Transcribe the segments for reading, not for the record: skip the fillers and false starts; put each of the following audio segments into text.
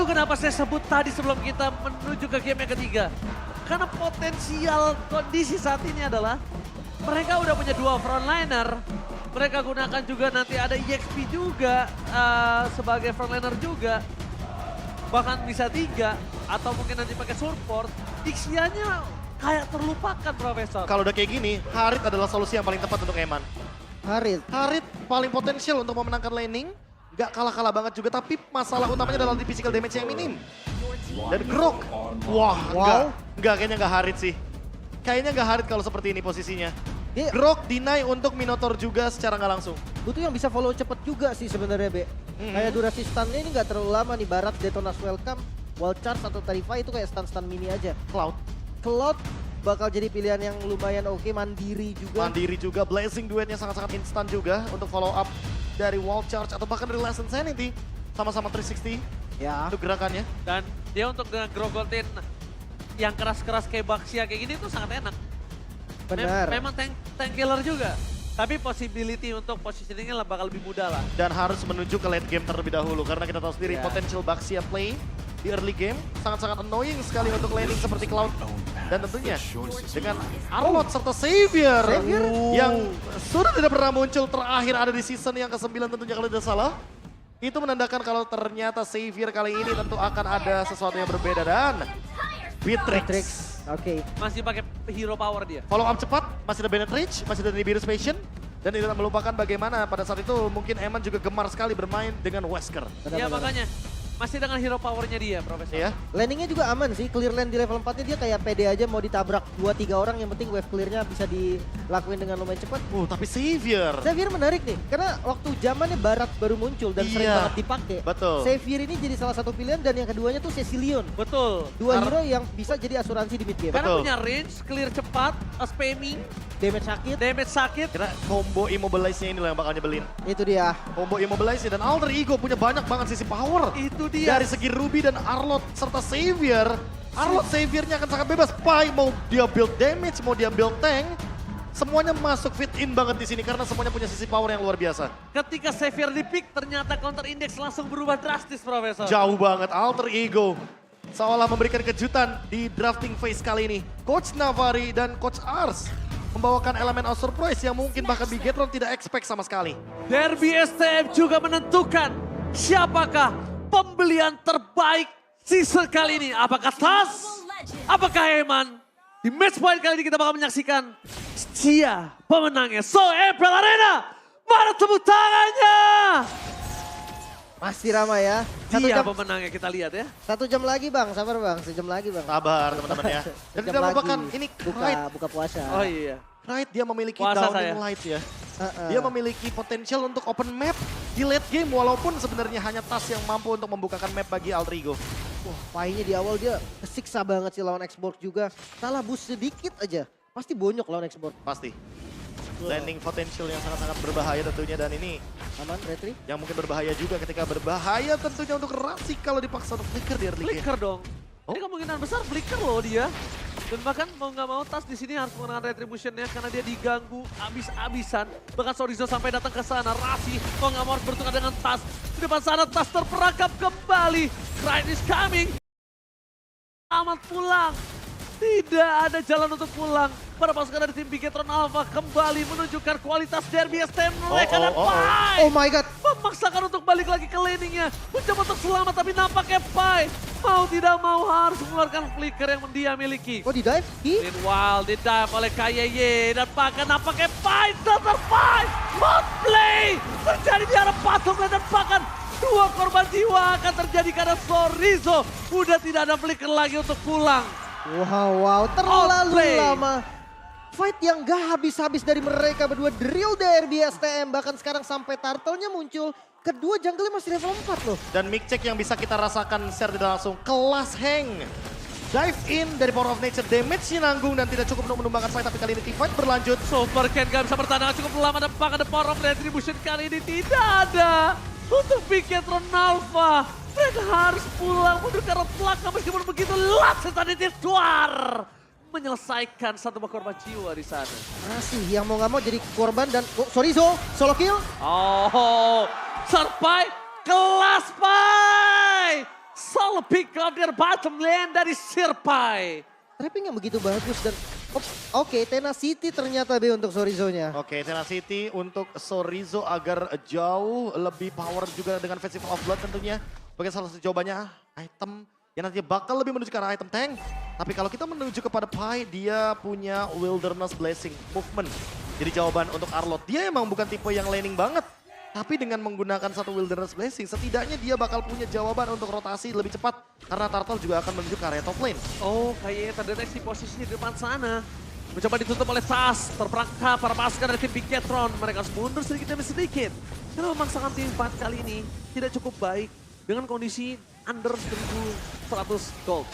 kenapa saya sebut tadi sebelum kita menuju ke game yang ketiga. Karena potensial kondisi saat ini adalah mereka udah punya 2 frontliner. Mereka gunakan juga nanti ada EXP juga sebagai frontliner juga. Bahkan bisa 3 atau mungkin nanti pakai support. Ixia-nya kayak terlupakan, Profesor. Kalau udah kayak gini, Harit adalah solusi yang paling tepat untuk Eman. Harit paling potensial untuk memenangkan laning. Gak kalah-kalah banget juga, tapi masalah utamanya adalah di physical damage yang minim. Dan Grok, wah enggak kayaknya nggak Harit sih. Kayaknya nggak Harit kalau seperti ini posisinya. Grok deny untuk Minotaur juga secara nggak langsung. Butuh yang bisa follow cepet juga sih sebenarnya, Be. Kayak durasi stunnya ini nggak terlalu lama nih. Barat, Detonas Welcome, Wall Charge atau Tarify itu kayak stun-stun mini aja. Cloud bakal jadi pilihan yang lumayan oke, mandiri juga. Blazing duetnya sangat-sangat instan juga untuk follow up dari Wall Charge atau bahkan dari Lesson Sanity. Sama-sama 360 Ya. untuk gerakannya. Dan dia untuk dengan Grogotin yang keras-keras kayak Baxia kayak gini tuh sangat enak. Benar. Memang tank killer juga. Tapi possibility untuk positioningnya bakal lebih mudah lah. Dan harus menuju ke late game terlebih dahulu. Karena kita tahu sendiri Yeah. potential Baxia play di early game sangat-sangat annoying sekali untuk laning seperti Cloud. Dan tentunya dengan Arlott serta Xavier yang sudah tidak pernah muncul, terakhir ada di season yang ke-9 tentunya kalau tidak salah. Itu menandakan kalau ternyata Xavier kali ini tentu akan ada sesuatu yang berbeda. Dan Beatrix. Oke. Masih pakai hero power dia. Follow up cepat, masih ada Bennett Rage, masih ada Nibiru's Passion. Dan tidak melupakan bagaimana pada saat itu mungkin Eman juga gemar sekali bermain dengan Wesker. Ya makanya masih dengan hero powernya dia, Profesor. Ya. Landingnya juga aman sih, clear land di level 4-nya dia kayak pede aja mau ditabrak 2-3 orang, yang penting wave clear-nya bisa dilakuin dengan lumayan cepat. Tapi Xavier. Xavier menarik nih, karena waktu zamannya Barat baru muncul dan sering Iya. banget dipakai. Betul. Xavier ini jadi salah satu pilihan dan yang keduanya tuh Cecilion. Betul. Dua hero yang bisa jadi asuransi di mid game. Karena Betul. punya range, clear cepat, spamming, Damage sakit, damage sakit. Kira combo immobilize-nya inilah yang bakal nyebelin. itu dia. Combo immobilize dan Alter Ego punya banyak banget sisi power. Itu dia. Dari segi Ruby dan Arlott serta Xavier. Arlott Xaviernya akan sangat bebas. Pai mau dia build damage, mau dia build tank. Semuanya masuk fit in banget di sini karena semuanya punya sisi power yang luar biasa. Ketika Xavier di pick, ternyata counter index langsung berubah drastis, Profesor. Jauh banget Alter Ego. Seolah memberikan kejutan di drafting phase kali ini. Coach Navari dan Coach Ars membawakan elemen of surprise yang mungkin bahkan Bigetron tidak expect sama sekali. Derby STM juga menentukan siapakah pembelian terbaik season kali ini. Apakah Tas? Apakah Eman? Di match point kali ini kita bakal menyaksikan Cia pemenangnya. So April Arena, mana tepuk tangannya? Masih ramai ya. Dia pemenangnya, kita lihat ya. 1 jam lagi Bang, sabar Bang, 1 jam lagi Bang. Sabar teman-teman ya. Dan Sejam tidak lagi. lupakan ini Knight. buka puasa. Oh iya. Knight dia memiliki Puasa downing saya. light ya. Dia memiliki potensial untuk open map di late game walaupun sebenarnya hanya Tas yang mampu untuk membukakan map bagi Alter Ego. Wah, Pai-nya di awal dia kesiksa banget sih lawan Xbox juga. Salah boost sedikit aja, pasti bonyok lawan Xbox. Pasti. Landing potential yang sangat-sangat berbahaya tentunya dan ini Aman, retri. yang mungkin berbahaya juga ketika berbahaya tentunya untuk Rasi kalau dipaksa untuk flicker di early game. Flicker dong. Oh. Ini kemungkinan besar flicker loh dia. Dan bahkan mau nggak mau Tas di sini harus menggunakan retributionnya karena dia diganggu abis-abisan. Bahkan Sorizo sampai datang ke sana. Rasi mau nggak mau harus bertukar dengan Tas. Di depan sana Tas terperangkap kembali. Knight is coming. Amat pulang. Tidak ada jalan untuk pulang. Para pasukan dari tim Bigetron Alpha kembali menunjukkan kualitas derby STM mereka dan Pai. Oh my god. Memaksakan untuk balik lagi ke laningnya. Mencoba untuk selamat tapi nampaknya Pai mau tidak mau harus mengeluarkan flicker yang dia miliki. Oh di dive? Meanwhile di-dive oleh KYY dan bahkan nampaknya Pai tersurvive. Outplay terjadi di arah patung dan bahkan 2 korban jiwa akan terjadi karena Sorizo udah tidak ada flicker lagi untuk pulang. Wow, terlalu Outplay. lama. Fight yang gak habis-habis dari mereka berdua. Drill derby STM, bahkan sekarang sampai turtle-nya muncul. Kedua jungle masih level 4 loh. Dan mic check yang bisa kita rasakan share tidak langsung kelas hang. Dive in dari Power of Nature, damage-nya nanggung dan tidak cukup untuk menumbangkan fight, tapi kali ini team fight berlanjut. Super Ken gak bisa bertahan cukup lama dan bahkan the power of retribution kali ini tidak ada. Untuk Bigetron Alpha, mereka harus pulang mundur ke arah belakang meskipun begitu Last Sanity Tuar menyelesaikan 1 korban jiwa di sana. Masih yang mau gak mau jadi korban dan Sorizo solo kill. Oh, Serpai kelas Pai. Solo pick up their bottom lane dari Sirpai. Trapping yang begitu bagus dan oke, Tenacity ternyata B untuk Sorizo-nya. Oke, Tenacity untuk Sorizo agar jauh lebih power juga dengan Festival of Blood tentunya. Sebagai salah satu jawabannya, item yang nantinya bakal lebih menuju ke arah item tank. Tapi kalau kita menuju kepada Pai, dia punya Wilderness Blessing movement. Jadi jawaban untuk Arlott, dia emang bukan tipe yang laning banget. Tapi dengan menggunakan satu Wilderness Blessing, setidaknya dia bakal punya jawaban untuk rotasi lebih cepat. Karena Turtle juga akan menuju ke area top lane. Oh, kayaknya terdeteksi posisinya di depan sana. Mencoba ditutup oleh Tas, terperangkap para pasukan dari tim Bigetron. Mereka harus mundur sedikit demi sedikit. Karena memaksakan tim 4 kali ini tidak cukup baik dengan kondisi under 1.100 gold.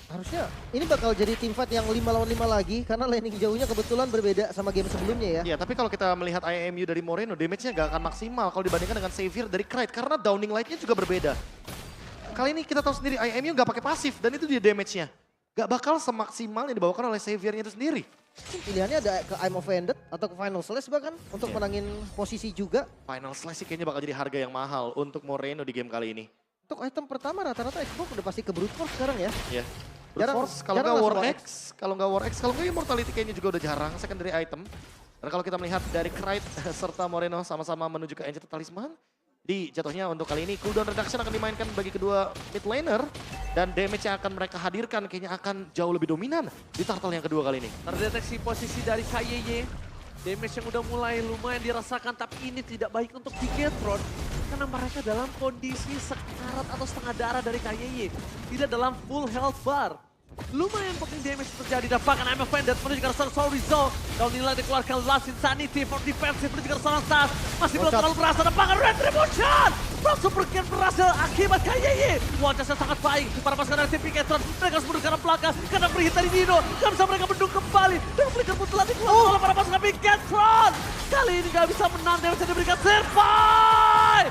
Harusnya ini bakal jadi tim fight yang 5 lawan 5 lagi karena laning jauhnya kebetulan berbeda sama game sebelumnya ya. Ya, tapi kalau kita melihat IMU dari Moreno, damage-nya gak akan maksimal kalau dibandingkan dengan Xavier dari Krite. Karena downing light-nya juga berbeda. Kali ini kita tahu sendiri IMU gak pakai pasif dan itu dia damage-nya. Gak bakal semaksimal yang dibawakan oleh Xavier-nya itu sendiri. Pilihannya ada ke I'm Offended atau ke Final Slash bahkan untuk menangin posisi juga. Final Slash sih kayaknya bakal jadi harga yang mahal untuk Moreno di game kali ini. Untuk item pertama rata-rata Xbox udah pasti ke Brute Force sekarang ya. Ya. Jarang- Force, kalau jarang nggak langsung War War X, kalau nggak War X, kalau nggak Immortality kayaknya juga udah jarang secondary item. Dan kalau kita melihat dari Krite serta Moreno sama-sama menuju ke Enchanted Talisman, di jatuhnya untuk kali ini cooldown reduction akan dimainkan bagi kedua mid laner dan damage yang akan mereka hadirkan kayaknya akan jauh lebih dominan di turtle yang kedua kali ini. Terdeteksi posisi dari KYY. Damage yang udah mulai lumayan dirasakan, tapi ini tidak baik untuk Bigetron. Karena mereka dalam kondisi sekarat atau setengah darah dari KYY. Tidak dalam full health bar. Lumayan penting damage terjadi dan bahkan I'm Offended menuju ke arah Sorizo. Daun nilai dikeluarkan Last Insanity for defensive menuju ke arah Tas. Masih belum terlalu berasa dan bahkan Retribution. Super Kill berhasil akibat KYY. Wajahnya sangat baik para pasukan dari tim Bigetron. Mereka harus mundur ke arah belakang karena free hit dari Nino. Gak bisa mereka bendung kembali. Dan flicker pun telah dikeluarkan oleh para pasukan Bigetron. Kali ini gak bisa menang, damage yang diberikan Sirpai.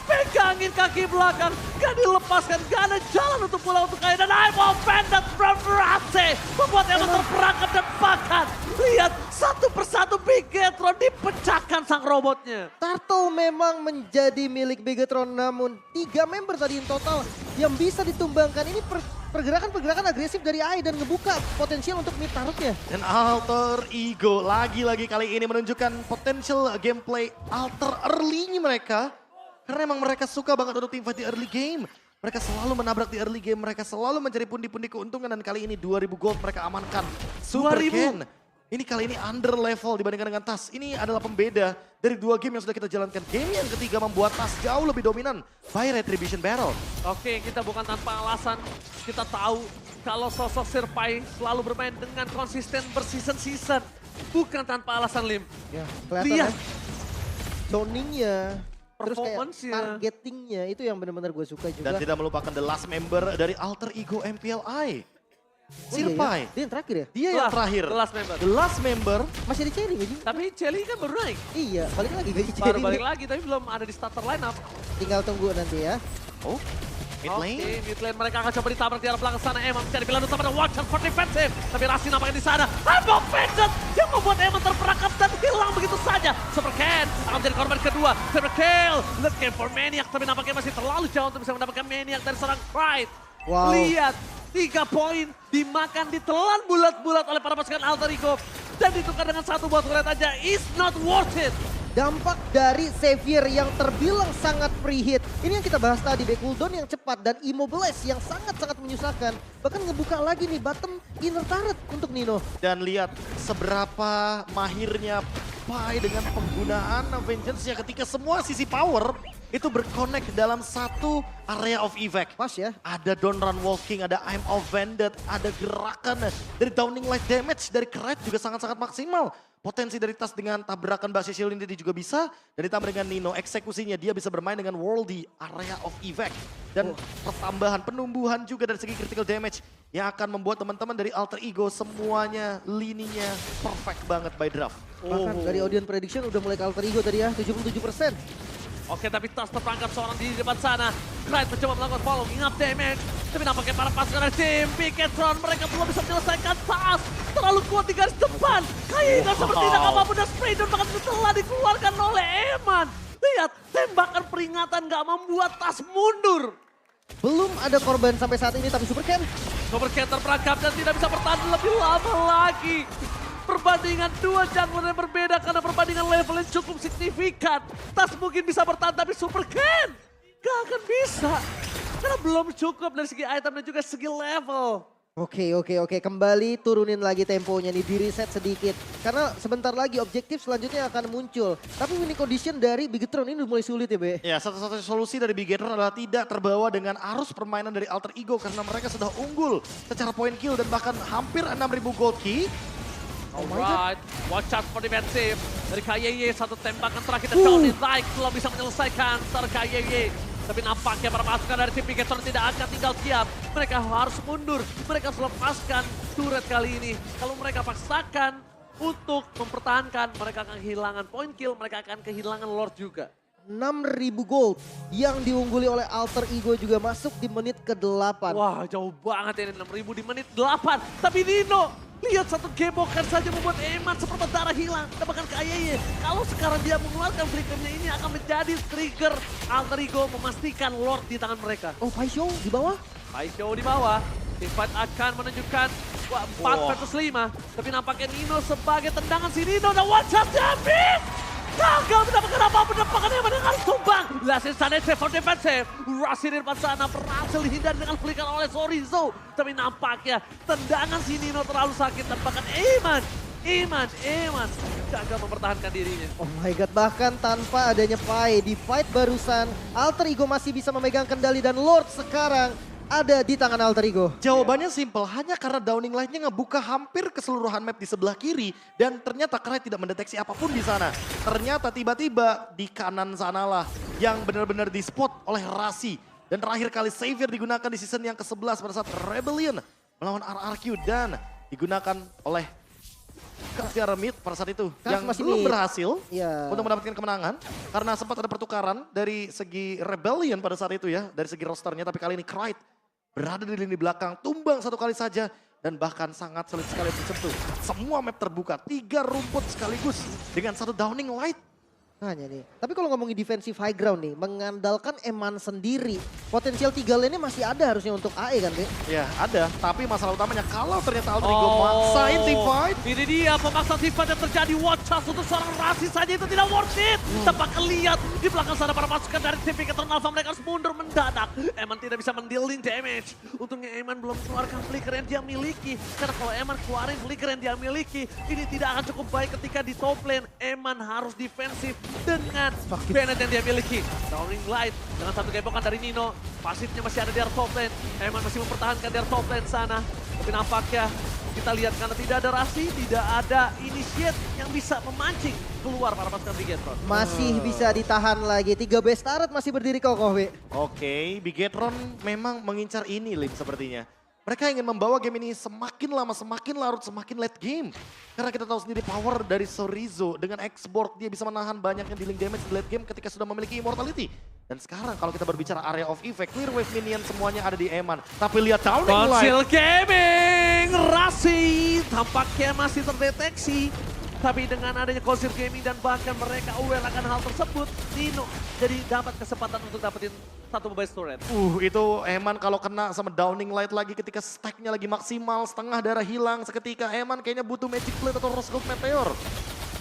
Pegangin kaki belakang, gak dilepaskan, gak ada jalan untuk pulang untuk kaya. Dan I'm Offended berhasil membuat Emma terperangkap dan bahkan lihat satu persatu Bigetron dipecahkan sang robotnya. Turtle memang menjadi milik Bigetron namun 3 member tadi in total yang bisa ditumbangkan. Ini pergerakan-pergerakan agresif dari AI dan ngebuka potensial untuk mid turretnya. Dan Alter Ego lagi-lagi kali ini menunjukkan potential gameplay alter early-nya mereka. Karena emang mereka suka banget untuk teamfight di early game. Mereka selalu menabrak di early game, mereka selalu mencari pundi-pundi keuntungan dan kali ini 2000 gold mereka amankan. Super 2000. Ken. Ini kali ini under level dibandingkan dengan Tas. Ini adalah pembeda dari 2 game yang sudah kita jalankan. Game yang ketiga membuat Tas jauh lebih dominan by Retribution Battle. Oke, kita bukan tanpa alasan. Kita tahu kalau sosok Sirpai selalu bermain dengan konsisten berseason-season. Bukan tanpa alasan, Lim. Ya, kelihatan Lihat. ya. Zoningnya, terus kayak Performance-nya. targetingnya itu yang benar-benar gue suka juga. Dan tidak melupakan the last member dari Alter Ego MPLI. Oh iya Sirpai. ya? Dia yang terakhir ya? Dia yang terakhir. The last member. The last member. Masih di Cherry gak sih? Tapi Celi kan baru naik. Iya, balik lagi gaji Baru Cherry. balik lagi, tapi belum ada di starter lineup. Tinggal tunggu nanti ya. Oh, mid lane. Oke, mid lane mereka akan coba ditabrak di arah belakang sana. Emma mencari pilihan utama dan watch out for defensive. Tapi Rasi nampaknya di sana. I'm Offended yang membuat Emma terperangkap dan hilang begitu saja. Super Ken akan menjadi korban kedua. Super Kill, looking for Maniac. Tapi nampaknya masih terlalu jauh untuk bisa mendapatkan Maniac dari seorang Pride. Wow. Lihat, 3 poin dimakan, ditelan bulat-bulat oleh para pasukan Alter Ego. Dan ditukar dengan satu buat turret aja. It's not worth it. Dampak dari Xavier yang terbilang sangat free hit. Ini yang kita bahas tadi, back cooldown yang cepat dan immobilize yang sangat-sangat menyusahkan. Bahkan ngebuka lagi nih bottom inner turret untuk Nino. Dan lihat seberapa mahirnya Pai dengan penggunaan Vengeance-nya ketika semua sisi power itu berconnect dalam satu area of effect. Pas ya. Ada Don't Run Walking, ada I'm Offended, ada gerakan dari Downing Light Damage dari Krite juga sangat-sangat maksimal. Potensi dari Tas dengan tabrakan basis shield ini juga bisa. Dan ditambah dengan Nino, eksekusinya dia bisa bermain dengan Worldy, area of effect. Dan pertambahan, penumbuhan juga dari segi critical damage yang akan membuat teman-teman dari Alter Ego semuanya lininya perfect banget by draft. Bahkan dari audience prediction udah mulai ke Alter Ego tadi ya, 77%. Oke, tapi Tas terperangkap seorang di depan sana. Krite mencoba melakukan following up damage. Tapi nampaknya para pasukan dari tim Bigetron mereka belum bisa menyelesaikan Tas. Terlalu kuat di garis depan. Kayaknya seperti tidak apapun dan spray down bahkan telah dikeluarkan oleh Eman. Lihat, tembakan peringatan gak membuat Tas mundur. Belum ada korban sampai saat ini, tapi Super Ken Super Ken terperangkap dan tidak bisa bertahan lebih lama lagi. Perbandingan dua jungler yang berbeda karena perbandingan levelnya cukup signifikan. Tas mungkin bisa bertahan tapi Super Ken gak akan bisa. Karena belum cukup dari segi item dan juga segi level. Oke, kembali turunin lagi temponya nih, di reset sedikit. Karena sebentar lagi objektif selanjutnya akan muncul. Tapi winning condition dari Bigetron ini udah mulai sulit ya, Be. Ya, satu-satunya solusi dari Bigetron adalah tidak terbawa dengan arus permainan dari Alter Ego karena mereka sudah unggul secara point kill dan bahkan hampir 6.000 gold key. Alright, watch out for defensive. Dari KYY satu tembakan terakhir dan down in like belum bisa menyelesaikan KYY. Tapi nampaknya para pasukan dari tim Bigetron tidak akan tinggal diam. Mereka harus mundur, mereka harus lepaskan turret kali ini. Kalau mereka paksakan untuk mempertahankan, mereka akan kehilangan point kill, mereka akan kehilangan Lord juga. 6.000 gold yang diungguli oleh Alter Ego juga masuk di menit ke-8. Wah, jauh banget ini 6.000 di menit 8. Tapi Nino, lihat satu gebokan saja membuat Eman sepermentara hilang. Dan bahkan KYY, kalau sekarang dia mengeluarkan flickernya ini akan menjadi trigger Alter Ego memastikan Lord di tangan mereka. Oh, Paisho di bawah. Paisho di bawah. Teamfight akan menunjukkan 4 versus 5. Tapi nampaknya Nino sebagai tendangan si Nino dan one shot habis. Gagal mendapatkan apa-apa, mendapatkan yang harus tumbang. Last instant save for defensive. Rasi di depan sana berhasil dihindari dengan flicker oleh Sorizo. Tapi nampaknya tendangan si Nino terlalu sakit dan bahkan Eman gagal mempertahankan dirinya. Oh my god, bahkan tanpa adanya Pai di fight barusan, Alter Ego masih bisa memegang kendali dan Lord sekarang ada di tangan Alter Ego. Jawabannya simple, hanya karena Downing Light-nya ngebuka hampir keseluruhan map di sebelah kiri dan ternyata Krai tidak mendeteksi apapun di sana. Ternyata tiba-tiba di kanan sanalah yang benar-benar di-spot oleh Rasi. Dan terakhir kali Xavier digunakan di season yang ke-11 pada saat Rebellion melawan RRQ dan digunakan oleh Kastiar Mid pada saat itu yang masih belum mid. berhasil Iya. untuk mendapatkan kemenangan karena sempat ada pertukaran dari segi Rebellion pada saat itu ya, dari segi rosternya, tapi kali ini Krait berada di lini belakang, tumbang satu kali saja dan bahkan sangat sulit sekali tersentuh. Semua map terbuka, 3 rumput sekaligus dengan satu Downing Light. Hanya nih. Tapi kalau ngomongin defensive high ground nih, mengandalkan Eman sendiri, potensial 3 lane-nya masih ada harusnya untuk AE kan, Be? Ya ada, tapi masalah utamanya kalau ternyata Alter Ego maksain team fight. Ini dia pemaksa teamfight yang terjadi. Watch out untuk seorang Rasi saja itu tidak worth it. Tempat lihat di belakang sana para pasukan dari tim Bigetron Alpha mereka harus mundur mendadak. Eman tidak bisa mendealing damage. Untungnya Eman belum keluarkan flicker yang dia miliki. Karena kalau Eman keluarin flicker yang dia miliki, ini tidak akan cukup baik ketika di top lane. Eman harus defensif dengan Bennett yang dia miliki. Downing Light dengan satu gebokan dari Nino. Pasifnya masih ada di area top lane. Eman masih mempertahankan di area top lane sana. Tapi nampaknya kita lihat karena tidak ada Rasi, tidak ada initiate yang bisa memancing keluar para pasukan Bigetron. Masih bisa ditahan lagi. 3 base turret masih berdiri kokoh, Be. Oke, Bigetron memang mengincar ini Lim sepertinya. Mereka ingin membawa game ini semakin lama, semakin larut, semakin late game. Karena kita tahu sendiri power dari Sorizo dengan X-Borg, dia bisa menahan banyaknya dealing damage di late game ketika sudah memiliki immortality. Dan sekarang kalau kita berbicara area of effect, clear wave minion semuanya ada di Eman. Tapi lihat Downing Light. Conceal Gaming, Rasi tampaknya masih terdeteksi. Tapi dengan adanya Conceal Gaming dan bahkan mereka aware akan hal tersebut, Nino jadi dapat kesempatan untuk dapetin satu mobile turret. Itu Eman kalau kena sama Downing Light lagi ketika stacknya lagi maksimal, setengah darah hilang seketika. Eman kayaknya butuh Magic Plate atau Rose Gold Meteor.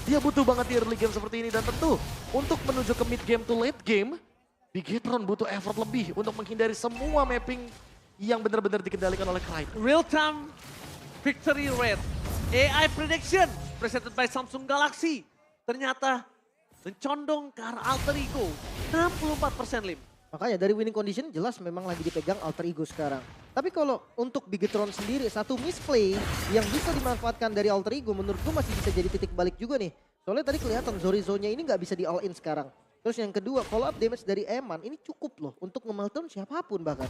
Dia butuh banget di early game seperti ini dan tentu untuk menuju ke mid game to late game, Bigetron butuh effort lebih untuk menghindari semua mapping yang benar-benar dikendalikan oleh Krait. Real time victory rate, AI prediction presented by Samsung Galaxy. Ternyata mencondong ke arah Alter Ego, 64% Lim. Makanya dari winning condition jelas memang lagi dipegang Alter Ego sekarang. Tapi kalau untuk Bigetron sendiri, satu misplay yang bisa dimanfaatkan dari Alter Ego menurutku masih bisa jadi titik balik juga nih. Soalnya tadi kelihatan Zorizo-nya ini nggak bisa di all in sekarang. Terus yang kedua, follow up damage dari Eman ini cukup loh untuk nge-meltdown siapapun bahkan.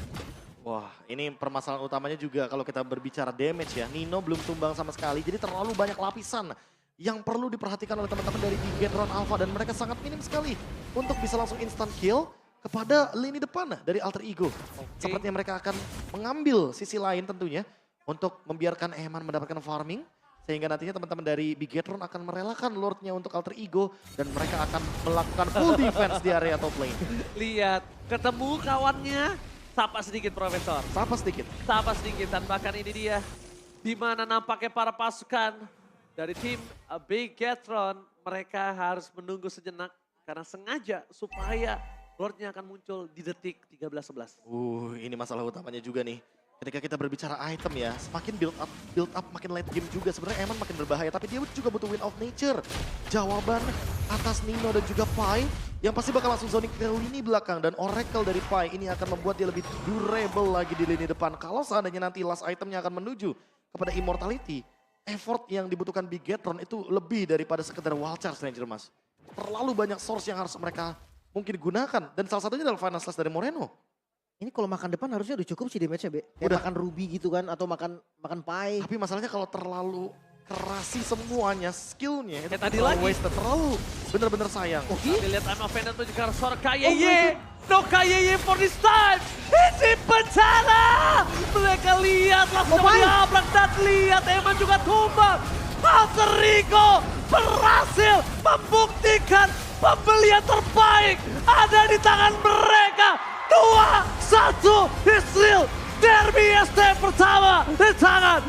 Wah, ini permasalahan utamanya juga kalau kita berbicara damage ya. Nino belum tumbang sama sekali, jadi terlalu banyak lapisan yang perlu diperhatikan oleh teman-teman dari Bigetron Alpha. Dan mereka sangat minim sekali untuk bisa langsung instant kill kepada lini depan dari Alter Ego. Sepertinya mereka akan mengambil sisi lain tentunya untuk membiarkan Eman mendapatkan farming. Sehingga nantinya teman-teman dari Bigetron akan merelakan Lordnya untuk Alter Ego. Dan mereka akan melakukan full defense di area top lane. Lihat, ketemu kawannya Sapa sedikit Profesor. Sapa sedikit. Sapa sedikit dan bahkan ini dia. Di mana nampaknya para pasukan dari tim Bigetron. Mereka harus menunggu sejenak karena sengaja supaya Lordnya akan muncul di detik 13-11. Ini masalah utamanya juga nih. Ketika kita berbicara item ya, semakin build up makin late game juga. Sebenarnya Eman makin berbahaya, tapi dia juga butuh win of nature. Jawaban atas Nino dan juga Pai yang pasti bakal langsung zoning ke lini belakang. Dan Oracle dari Pai ini akan membuat dia lebih durable lagi di lini depan. Kalau seandainya nanti last itemnya akan menuju kepada Immortality, effort yang dibutuhkan Bigetron itu lebih daripada sekedar wild charge Ranger Mas. Terlalu banyak source yang harus mereka mungkin gunakan. Dan salah satunya adalah Final Slash dari Moreno. Ini kalau makan depan harusnya udah cukup sih damage-nya, Be. Kayak makan ruby gitu kan, atau makan pie. Tapi masalahnya kalau terlalu kerasi semuanya, skillnya itu Kayak tadi terlalu lagi. wasted, terlalu bener-bener sayang. Kita lihat Time of Vendor menuju ke arah seorang KYY. No KYY for this time. Ini penjara. Mereka lihat langsung diabrak dan lihat Eman juga tumbang. Alter Ego berhasil membuktikan pembelian terbaik ada di tangan mereka. 2-1 Israel Derby ST pertama di tangan